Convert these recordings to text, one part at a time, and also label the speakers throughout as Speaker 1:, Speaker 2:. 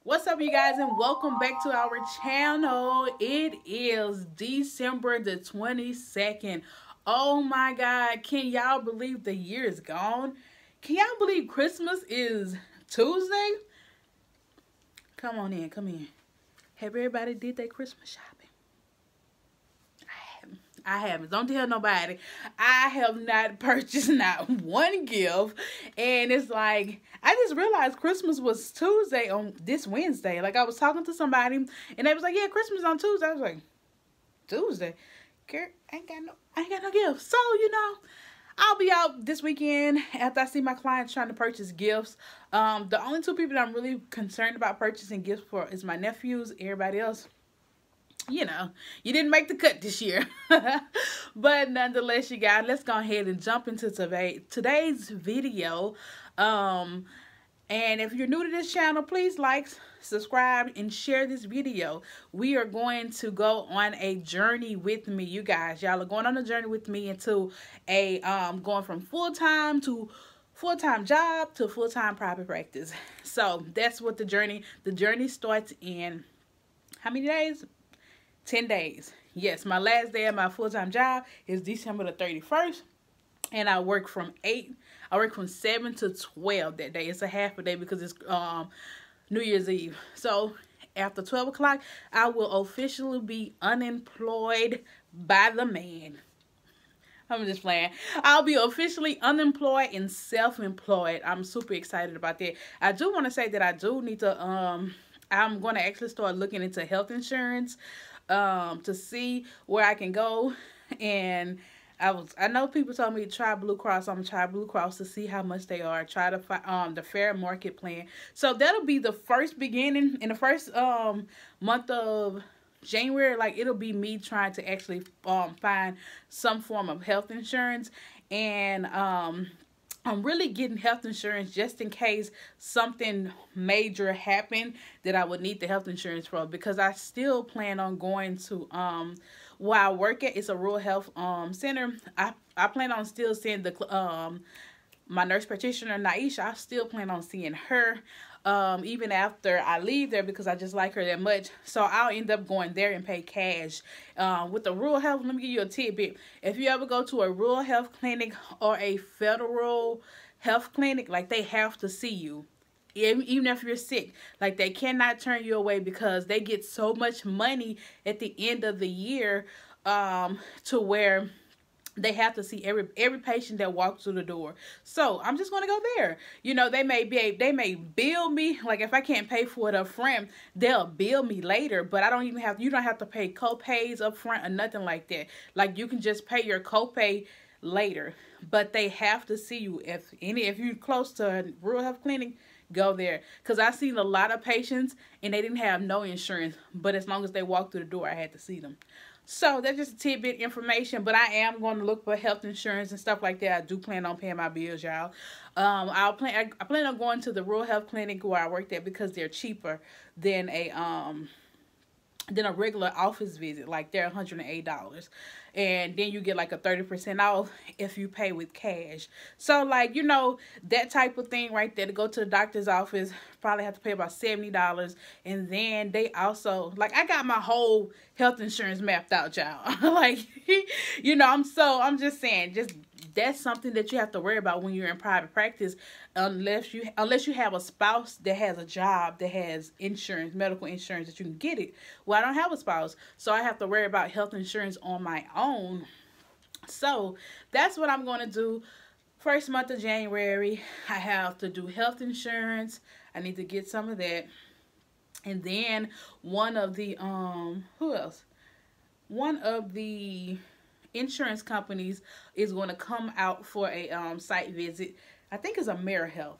Speaker 1: What's up, you guys, and welcome back to our channel. It is December the 22nd. Oh my God, can y'all believe the year is gone? Can y'all believe Christmas is Tuesday? Come on in, come in. Have everybody did their Christmas shopping? I haven't. Don't tell nobody. I have not purchased not one gift. And it's like, I just realized Christmas was Tuesday on this Wednesday. Like, I was talking to somebody and they was like, yeah, Christmas on Tuesday. I was like, Tuesday? Girl, I ain't got no gifts. So, I'll be out this weekend after I see my clients trying to purchase gifts. The only two people that I'm really concerned about purchasing gifts for is my nephews. Everybody else, you didn't make the cut this year. But nonetheless, you guys, let's go ahead and jump into today's video. And if you're new to this channel, please like, subscribe, and share this video. We are going to go on a journey with me, you guys. Y'all are going on a journey with me into a going from full-time to full-time job to full-time private practice. So that's what the journey starts in how many days? 10 days. Yes, my last day of my full-time job is December the 31st. And I work from 7 to 12 that day. It's a half a day because it's New Year's Eve. So after 12 o'clock, I will officially be unemployed by the man. I'm just playing. I'll be officially unemployed and self-employed. I'm super excited about that. I do want to say that I do need to, I'm going to actually start looking into health insurance to see where I can go. And I know people told me to try Blue Cross. I'm gonna try Blue Cross to see how much they are. Try to find the fair market plan. So that'll be the first beginning in the first month of January. Like, it'll be me trying to actually find some form of health insurance. And I'm really getting health insurance just in case something major happened that I would need the health insurance for, because I still plan on going to where I work at. It's a rural health center. I plan on still seeing the my nurse practitioner Naisha. I still plan on seeing her even after I leave there, because I just like her that much. So I'll end up going there and pay cash. With the rural health, let me give you a tidbit. If you ever go to a rural health clinic or a federal health clinic, like, they have to see you. Even if you're sick, like, they cannot turn you away, because they get so much money at the end of the year to where they have to see every patient that walks through the door. So I'm just gonna go there. They may bill me. Like, if I can't pay for it up front, they'll bill me later. But you don't have to pay co-pays up front or nothing like that. Like, you can just pay your co-pay later. But they have to see you. If you're close to a rural health clinic, go there. Because I've seen a lot of patients and they didn't have no insurance, but as long as they walked through the door, I had to see them. So that's just a tidbit information, but I am going to look for health insurance and stuff like that. I do plan on paying my bills, y'all. I plan on going to the rural health clinic where I worked at, because they're cheaper than a regular office visit. Like, they're $108, and then you get like a 30% off if you pay with cash. So, like, that type of thing right there, to go to the doctor's office, probably have to pay about $70. And then they also, like, I got my whole health insurance mapped out, y'all. Like, I'm just saying, that's something that you have to worry about when you're in private practice, unless you have a spouse that has a job that has insurance, medical insurance, that you can get it. Well, I don't have a spouse, so I have to worry about health insurance on my own. So that's what I'm going to do. First month of January, I have to do health insurance. I need to get some of that. And then one of the insurance companies is going to come out for a site visit. I think it's AmeriHealth.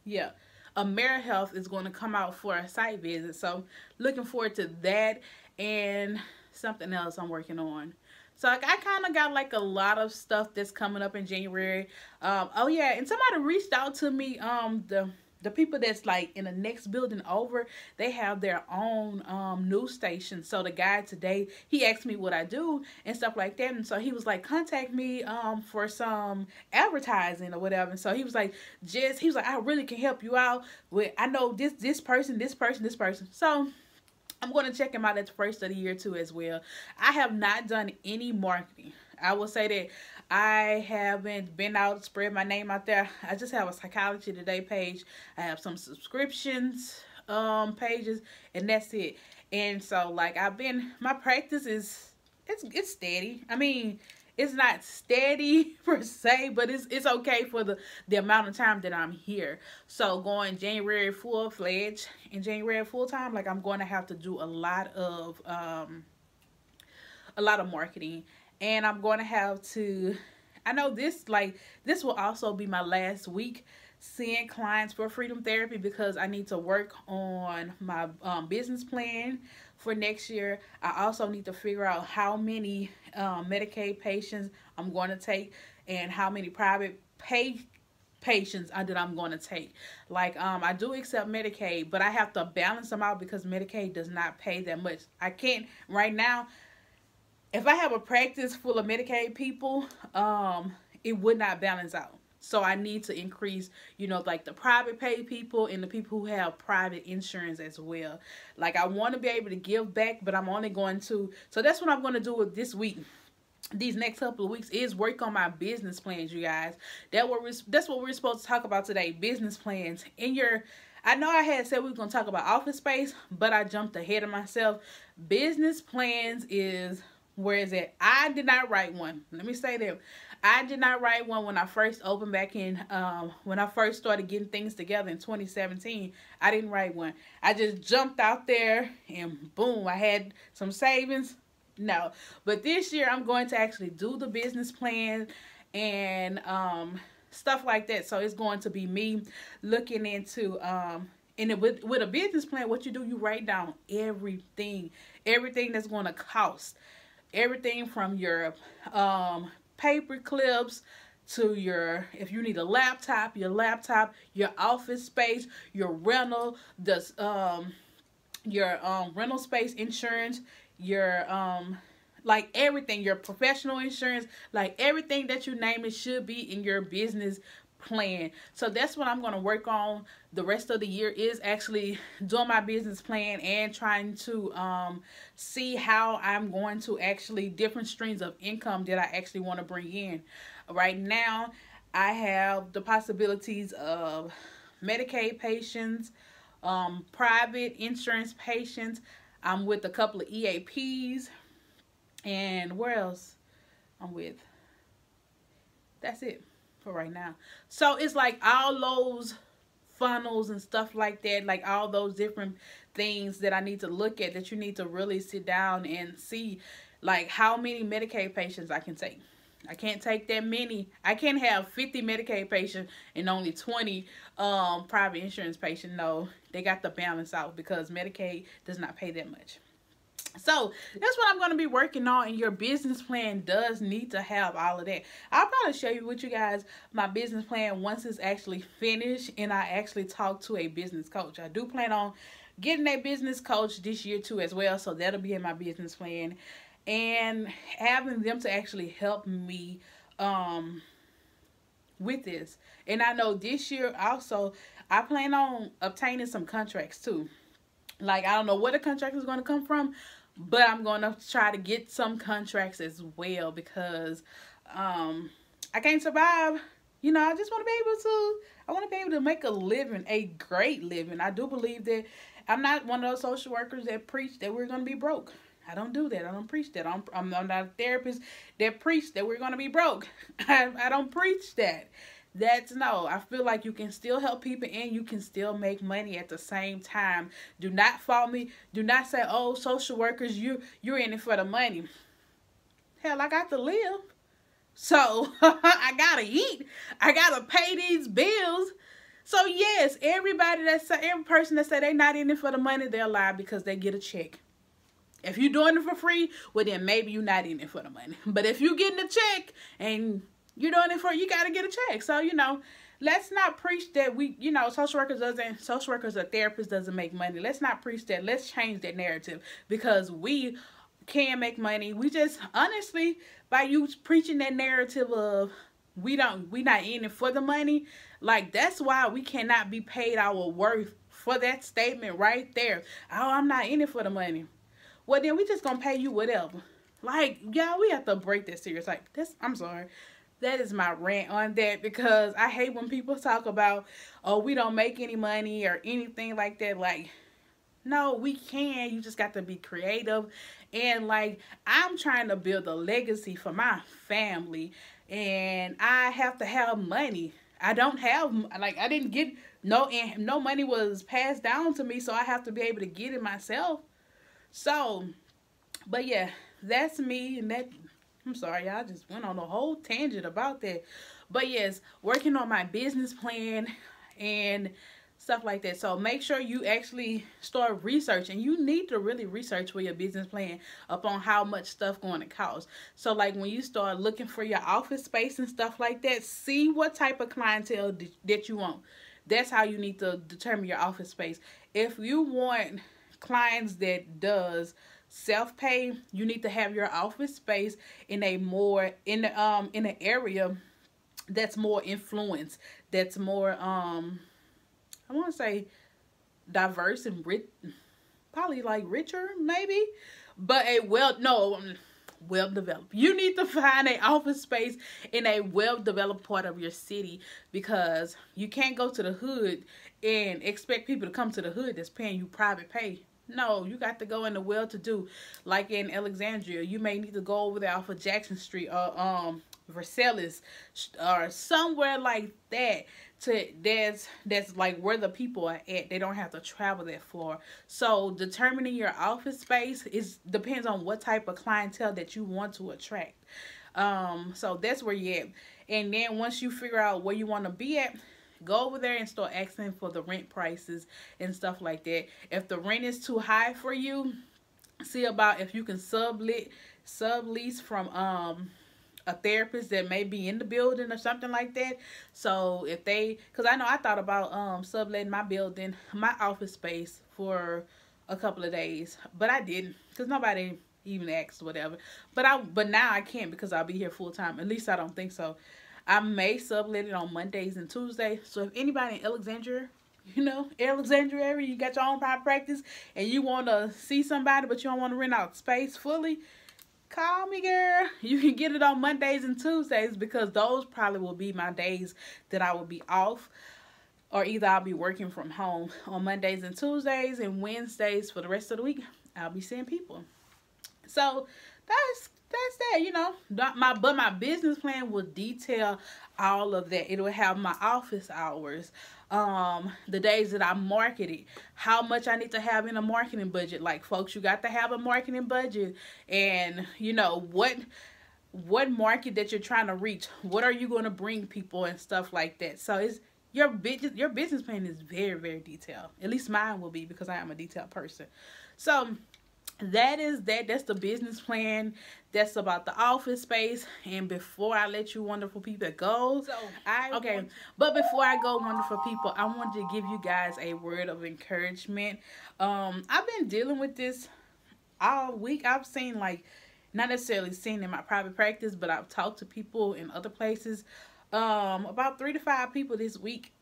Speaker 1: Yeah, AmeriHealth is going to come out for a site visit. So looking forward to that, and something else I'm working on. So, like, I kind of got like a lot of stuff that's coming up in January. Oh yeah, and somebody reached out to me the people that's like in the next building over, they have their own news station. So the guy today, he asked me what I do and stuff like that, and so he was like, contact me for some advertising or whatever. And so he was like, he was like, I really can help you out with, I know this person. So I'm going to check him out at the first of the year too as well. I have not done any marketing. I will say that I haven't been out spread my name out there. I just have a Psychology Today page. I have some subscriptions pages, and that's it. And so like my practice is it's steady. I mean, it's not steady per se, but it's okay for the amount of time that I'm here. So going January full-fledged and January full-time, like I'm going to have to do a lot of marketing. And I'm going to have to, I know this will also be my last week seeing clients for Freedom Therapy, because I need to work on my business plan for next year. I also need to figure out how many Medicaid patients I'm going to take and how many private pay patients that I'm going to take. Like I do accept Medicaid, but I have to balance them out because Medicaid does not pay that much. I can't right now. If I have a practice full of Medicaid people, it would not balance out. So I need to increase, like the private pay people and the people who have private insurance as well. Like I want to be able to give back, but I'm only going to, so that's what I'm going to do with this week. These next couple of weeks is work on my business plans, you guys. That's what we're supposed to talk about today, business plans. I know I had said we were going to talk about office space, but I jumped ahead of myself. Business plans is... where is it? I did not write one. Let me say that. I did not write one when I first opened back in, when I first started getting things together in 2017. I didn't write one. I just jumped out there and boom, I had some savings. No. But this year I'm going to actually do the business plan and stuff like that. So it's going to be me looking into... and with a business plan, what you do, you write down everything that's going to cost. Everything from your paper clips to if you need a laptop, your office space, your rental, your rental space insurance, your like everything, your professional insurance, like everything that you name it should be in your business plan. So that's what I'm going to work on the rest of the year, is actually doing my business plan and trying to see how I'm going to actually different streams of income that I actually want to bring in. Right now I have the possibilities of Medicaid patients, private insurance patients. I'm with a couple of EAPs, and where else I'm with. That's it for right now. So it's like all those funnels and stuff like that, like all those different things that I need to look at, that you need to really sit down and see, like how many Medicaid patients I can take. I can't take that many. I can't have 50 Medicaid patients and only 20 private insurance patients. No, they got to balance out because Medicaid does not pay that much. So that's what I'm going to be working on, and your business plan does need to have all of that. I'll probably show you with you guys my business plan once it's actually finished and I actually talk to a business coach. I do plan on getting a business coach this year too as well, so that'll be in my business plan, and having them to actually help me with this. And I know this year also I plan on obtaining some contracts too. Like I don't know where the contract is going to come from, but I'm going to try to get some contracts as well, because I can't survive. I just want to be able to make a living, a great living. I do believe that I'm not one of those social workers that preach that we're going to be broke. I don't do that. I don't preach that. I'm not a therapist that preach that we're going to be broke. I don't preach that. No, I feel like you can still help people and you can still make money at the same time. Do not fault me. Do not say, oh, social workers, you're in it for the money. Hell, I got to live. So I got to eat. I got to pay these bills. So yes, every person that say they're not in it for the money, they're lying, because they get a check. If you're doing it for free, well then maybe you're not in it for the money. But if you're getting a check and you're doing it you got to get a check. So, let's not preach that social workers or therapists doesn't make money. Let's not preach that. Let's change that narrative, because we can make money. We just, honestly, by you preaching that narrative of we not in it for the money, like, that's why we cannot be paid our worth for that statement right there. Oh, I'm not in it for the money. Well, then we just gonna pay you whatever. Like, yeah, we have to break that serious. Like, I'm sorry. That is my rant on that, because I hate when people talk about, oh, we don't make any money or anything like that. Like, no, we can. You just got to be creative. And, like, I'm trying to build a legacy for my family, and I have to have money. I don't have, like, I didn't get no money was passed down to me, so I have to be able to get it myself. So, but yeah, that's me. And that, I'm sorry, y'all, just went on a whole tangent about that. But yes, working on my business plan and stuff like that. So make sure you actually start researching. You need to really research for your business plan upon how much stuff going to cost. So, like, when you start looking for your office space and stuff like that, see what type of clientele that you want. That's how you need to determine your office space. If you want clients that does self-pay, you need to have your office space in an area that's more influence, that's more I want to say diverse and rich, probably like richer maybe, but well-developed. You need to find an office space in a well-developed part of your city, because you can't go to the hood and expect people to come to the hood that's paying you private pay. No, you got to go in the well-to-do. Like in Alexandria, you may need to go over there off of Jackson Street or Versailles or somewhere like that. That's like where the people are at. They don't have to travel that far. So determining your office space depends on what type of clientele that you want to attract. So that's where you're at. And then once you figure out where you want to be at, go over there and start asking for the rent prices and stuff like that. If the rent is too high for you, see about if you can sublease from a therapist that may be in the building or something like that. So if because I know I thought about subletting my office space for a couple of days, but I didn't, because nobody even asked, whatever. But now I can't, because I'll be here full time. At least I don't think so. I may sublet it on Mondays and Tuesdays. So if anybody in Alexandria, Alexandria area, you got your own private practice and you want to see somebody but you don't want to rent out space fully, call me, girl. You can get it on Mondays and Tuesdays, because those probably will be my days that I will be off. Or either I'll be working from home on Mondays and Tuesdays, and Wednesdays for the rest of the week, I'll be seeing people. So that's that, but my business plan will detail all of that. It will have my office hours, the days that I market it, how much I need to have in a marketing budget. Like, folks, you got to have a marketing budget, and what market that you're trying to reach, what are you going to bring people and stuff like that. So it's your business plan is very, very detailed. At least mine will be, because I am a detailed person. So that's the business plan. That's about the office space. And before I let you wonderful people go, but before I go, wonderful people, I wanted to give you guys a word of encouragement. I've been dealing with this all week. I've seen, like, not necessarily seen in my private practice, but I've talked to people in other places, about 3 to 5 people this week.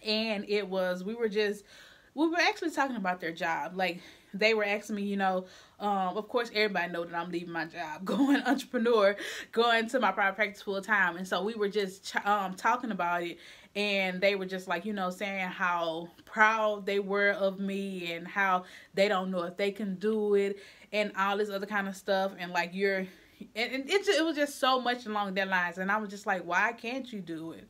Speaker 1: And we were actually talking about their job. Like, they were asking me, of course, everybody knows that I'm leaving my job, going entrepreneur, going to my private practice full time. And so we were just talking about it. And they were just like, saying how proud they were of me and how they don't know if they can do it and all this other kind of stuff. And like, it was just so much along that lines. And I was just like, why can't you do it?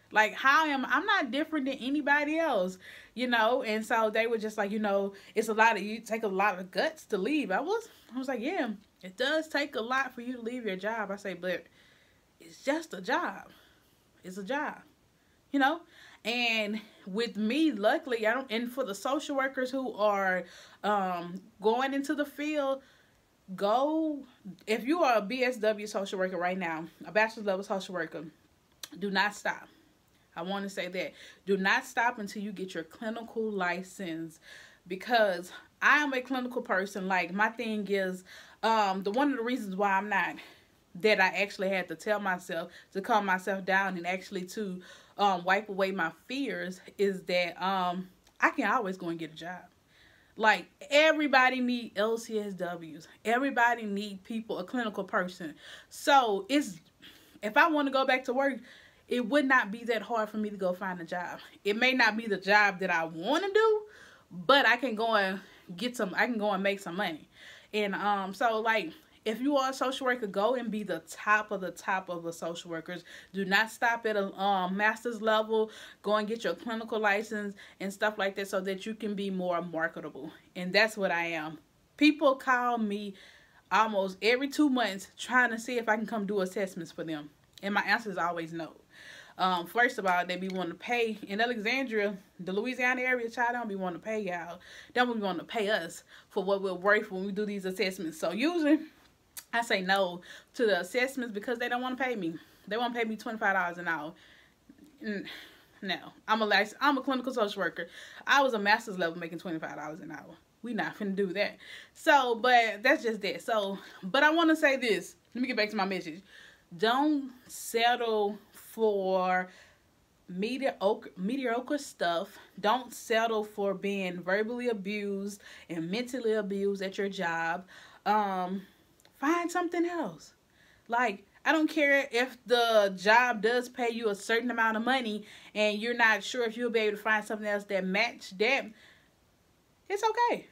Speaker 1: Like, I'm not different than anybody else, and so they were just like, you take a lot of guts to leave. I was like, yeah, it does take a lot for you to leave your job. I say, but it's just a job. It's a job, and with me, luckily, and for the social workers who are, going into the field, if you are a BSW social worker right now, a bachelor's level social worker, do not stop. I want to say that. Do not stop until you get your clinical license, because I am a clinical person. Like, my thing is, one of the reasons why I'm not, that I actually had to tell myself to calm myself down and actually to wipe away my fears, is that I can always go and get a job. Like, everybody need LCSWs. Everybody need people, a clinical person. So if I want to go back to work, it would not be that hard for me to go find a job. It may not be the job that I want to do, but I can go and I can go and make some money. And so, like, if you are a social worker, go and be the top of the social workers. Do not stop at a master's level. Go and get your clinical license and stuff like that, so that you can be more marketable. And that's what I am. People call me almost every 2 months trying to see if I can come do assessments for them. And my answer is always no. First of all, they be wanting to pay. In Alexandria, the Louisiana area, child, don't be wanting to pay y'all. They don't be wanting to pay us for what we're worth when we do these assessments. So usually, I say no to the assessments because they don't want to pay me. They want to pay me $25 an hour. No, I'm a clinical social worker. I was a master's level making $25 an hour. We not finna do that. So, but that's just that. So, but I want to say this. Let me get back to my message. Don't settle for mediocre stuff. Don't settle for being verbally abused and mentally abused at your job. Find something else. Like, I don't care if the job does pay you a certain amount of money and you're not sure if you'll be able to find something else that match that. It's okay.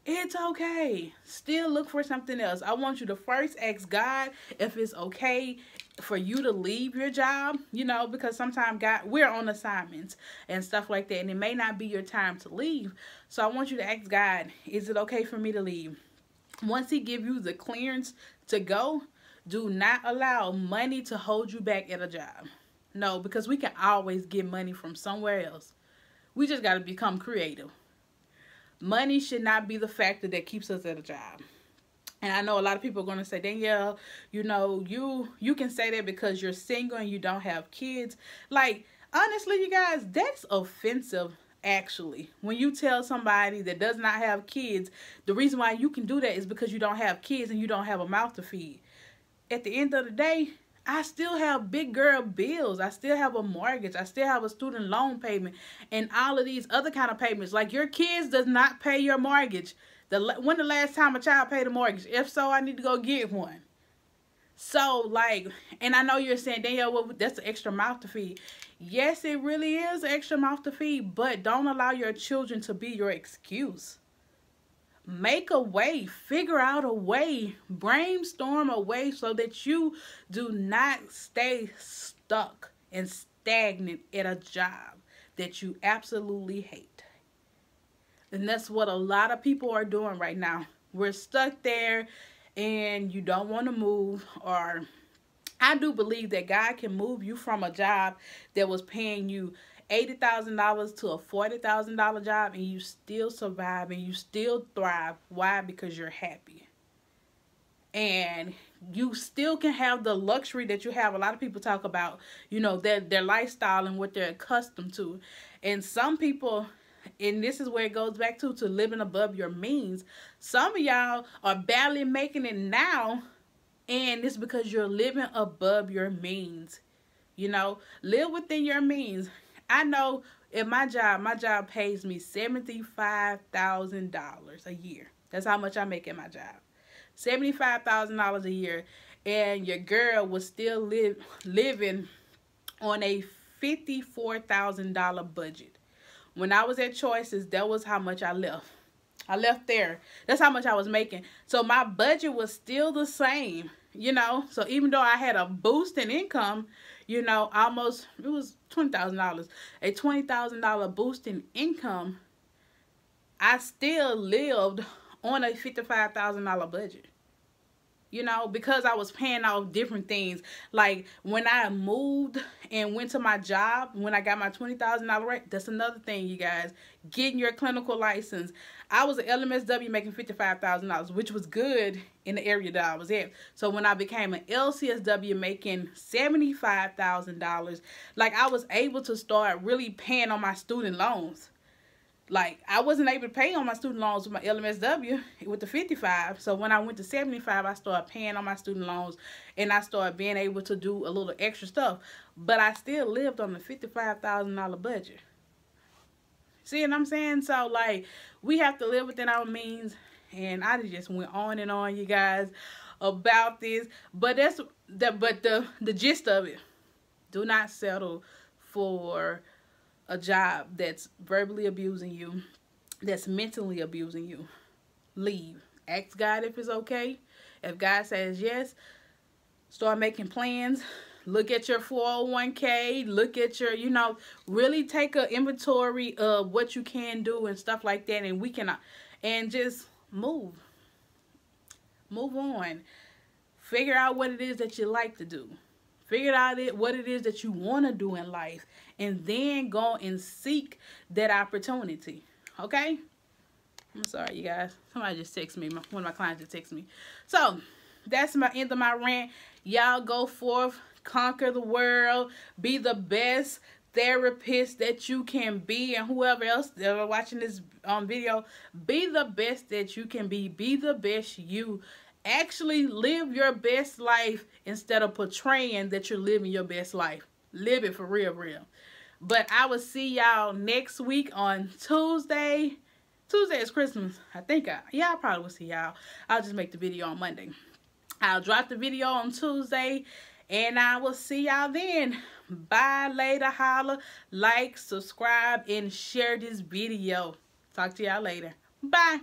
Speaker 1: It's okay. Still look for something else. I want you to first ask God if it's okay for you to leave your job, you know, because sometimes God, we're on assignments and stuff like that, and it may not be your time to leave. So I want you to ask God, is it okay for me to leave? Once he give you the clearance to go, do not allow money to hold you back at a job. No, because we can always get money from somewhere else. We just got to become creative. Money should not be the factor that keeps us at a job. And I know a lot of people are going to say, Danielle, you know, you can say that because you're single and you don't have kids. Like, honestly, you guys, that's offensive, actually. When you tell somebody that does not have kids, the reason why you can do that is because you don't have kids and you don't have a mouth to feed. At the end of the day, I still have big girl bills. I still have a mortgage. I still have a student loan payment and all of these other kind of payments. Like, your kids does not pay your mortgage. When the last time a child paid a mortgage? If so, I need to go get one. So, like, and I know you're saying, Danielle, well, that's an extra mouth to feed. Yes, it really is an extra mouth to feed, but don't allow your children to be your excuse. Make a way, figure out a way, brainstorm a way so that you do not stay stuck and stagnant at a job that you absolutely hate. And that's what a lot of people are doing right now. We're stuck there and you don't want to move. Or I do believe that God can move you from a job that was paying you $80,000 to a $40,000 job, and you still survive and you still thrive. Why? Because you're happy. And you still can have the luxury that you have. A lot of people talk about, you know, their lifestyle and what they're accustomed to. And some people, and this is where it goes back to living above your means. Some of y'all are barely making it now, and it's because you're living above your means. You know, live within your means. I know at my job pays me $75,000 a year. That's how much I make at my job. $75,000 a year. And your girl was still living on a $54,000 budget. When I was at Choices, that was how much I left. I left there. That's how much I was making. So my budget was still the same, you know. So even though I had a boost in income, you know, almost, it was $20,000. A $20,000 boost in income, I still lived on a $55,000 budget. you know, because I was paying off different things. Like when I moved and went to my job, when I got my $20,000 rate, that's another thing, you guys, getting your clinical license. I was an LMSW making $55,000, which was good in the area that I was at. So when I became an LCSW making $75,000, like I was able to start really paying on my student loans. Like, I wasn't able to pay on my student loans with my LMSW with the 55. So when I went to 75, I started paying on my student loans, and I started being able to do a little extra stuff. But I still lived on the $55,000 budget. See what I'm saying? So, like, we have to live within our means. And I just went on and on, you guys, about this. But the gist of it, do not settle for a job that's verbally abusing you, that's mentally abusing you. Leave. Ask God if it's okay. If God says yes, start making plans. Look at your 401k. Look at your, you know, really take an inventory of what you can do and stuff like that. And we can, and just move on. Figure out what it is that you like to do. Figure out what it is that you want to do in life, and then go and seek that opportunity. Okay? I'm sorry, you guys. Somebody just texted me. One of my clients just texted me. So, that's my end of my rant. Y'all go forth, conquer the world, be the best therapist that you can be, and whoever else that are watching this video, be the best that you can be. Be the best you. Actually live your best life instead of portraying that you're living your best life. Live it for real. But I will see y'all next week on Tuesday. Tuesday is Christmas. I probably will see y'all. I'll just make the video on Monday. I'll drop the video on Tuesday, and I will see y'all then. Bye, later, holla, like, subscribe, and share this video. Talk to y'all later. Bye.